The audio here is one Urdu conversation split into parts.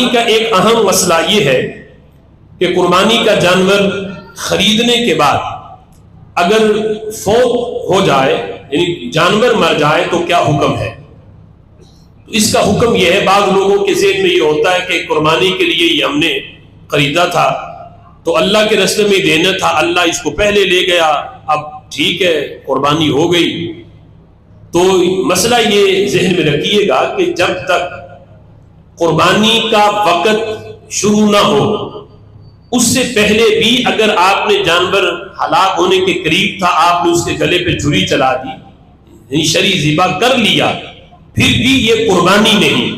قربانی کا ایک اہم مسئلہ یہ ہے کہ قربانی کا جانور خریدنے کے بعد اگر فوت ہو جائے یعنی جانور مر جائے تو کیا حکم ہے؟ تو اس کا حکم یہ ہے، بعض لوگوں کے ذہن میں یہ ہوتا ہے کہ قربانی کے لیے یہ ہم نے خریدا تھا تو اللہ کے راستے میں دینا تھا، اللہ اس کو پہلے لے گیا، اب ٹھیک ہے قربانی ہو گئی۔ تو مسئلہ یہ ذہن میں رکھیے گا کہ جب تک قربانی کا وقت شروع نہ ہو اس سے پہلے بھی اگر آپ نے جانور ہلاک ہونے کے قریب تھا، آپ نے اس کے گلے پہ چھری چلا دی یعنی شرعی ذبح کر لیا، پھر بھی یہ قربانی نہیں،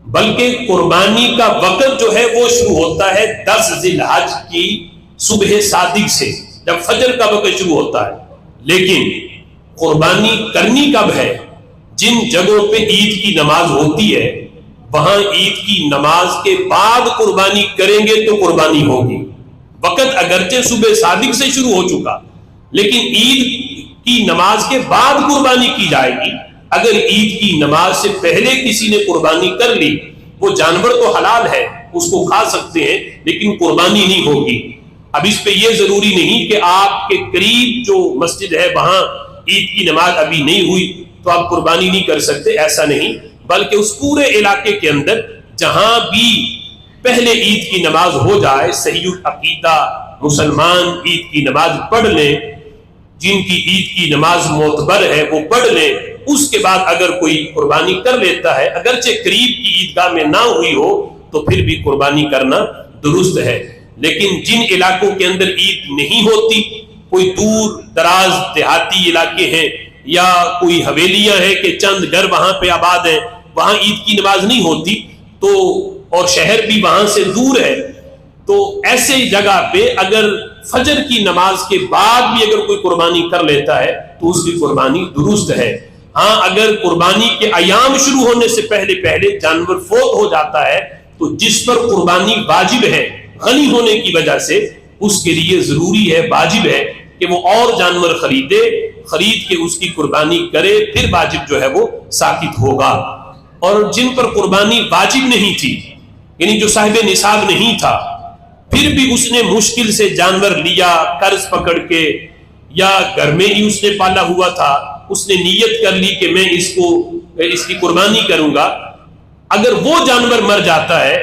بلکہ قربانی کا وقت جو ہے وہ شروع ہوتا ہے 10 ذی الحج کی صبح صادق سے، جب فجر کا وقت شروع ہوتا ہے۔ لیکن قربانی کرنی کب ہے؟ جن جگہوں پہ عید کی نماز ہوتی ہے وہاں عید کی نماز کے بعد قربانی کریں گے تو قربانی ہوگی۔ وقت اگرچہ صبح صادق سے شروع ہو چکا لیکن عید کی نماز کے بعد قربانی کی جائے گی۔ اگر عید کی نماز سے پہلے کسی نے قربانی کر لی، وہ جانور تو حلال ہے، اس کو کھا سکتے ہیں لیکن قربانی نہیں ہوگی۔ اب اس پہ یہ ضروری نہیں کہ آپ کے قریب جو مسجد ہے وہاں عید کی نماز ابھی نہیں ہوئی تو آپ قربانی نہیں کر سکتے، ایسا نہیں، بلکہ اس پورے علاقے کے اندر جہاں بھی پہلے عید کی نماز ہو جائے، صحیح العقیدہ مسلمان عید کی نماز پڑھ لیں، جن کی عید کی نماز معتبر ہے وہ پڑھ لیں، اس کے بعد اگر کوئی قربانی کر لیتا ہے اگرچہ قریب کی عیدگاہ میں نہ ہوئی ہو تو پھر بھی قربانی کرنا درست ہے۔ لیکن جن علاقوں کے اندر عید نہیں ہوتی، کوئی دور دراز دیہاتی علاقے ہیں یا کوئی حویلیاں ہیں کہ چند گھر وہاں پہ آباد ہیں، وہاں عید کی نماز نہیں ہوتی تو اور شہر بھی وہاں سے دور ہے، تو ایسے جگہ پہ اگر فجر کی نماز کے بعد بھی اگر کوئی قربانی کر لیتا ہے تو اس کی قربانی درست ہے۔ ہاں اگر قربانی کے ایام شروع ہونے سے پہلے پہلے جانور فوت ہو جاتا ہے تو جس پر قربانی واجب ہے غنی ہونے کی وجہ سے، اس کے لیے ضروری ہے، واجب ہے کہ وہ اور جانور خرید کے اس کی قربانی کرے، پھر واجب جو ہے وہ ساقط ہوگا۔ اور جن پر قربانی واجب نہیں تھی یعنی جو صاحب نصاب نہیں تھا پھر بھی اس نے مشکل سے جانور لیا قرض پکڑ کے یا گھر میں ہی اس نے پالا ہوا تھا، اس نے نیت کر لی کہ میں اس کی قربانی کروں گا، اگر وہ جانور مر جاتا ہے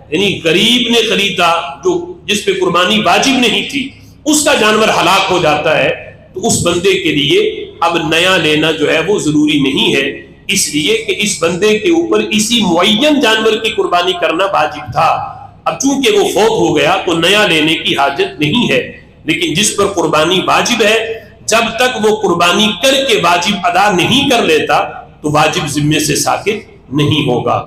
یعنی غریب نے خریدا جو جس پہ قربانی واجب نہیں تھی، اس کا جانور ہلاک ہو جاتا ہے تو اس بندے کے لیے اب نیا لینا جو ہے وہ ضروری نہیں ہے، اس لیے کہ اس بندے کے اوپر اسی معین جانور کی قربانی کرنا واجب تھا۔ اب چونکہ وہ فوت ہو گیا تو نیا لینے کی حاجت نہیں ہے، لیکن جس پر قربانی واجب ہے جب تک وہ قربانی کر کے واجب ادا نہیں کر لیتا تو واجب ذمے سے ساقط نہیں ہوگا۔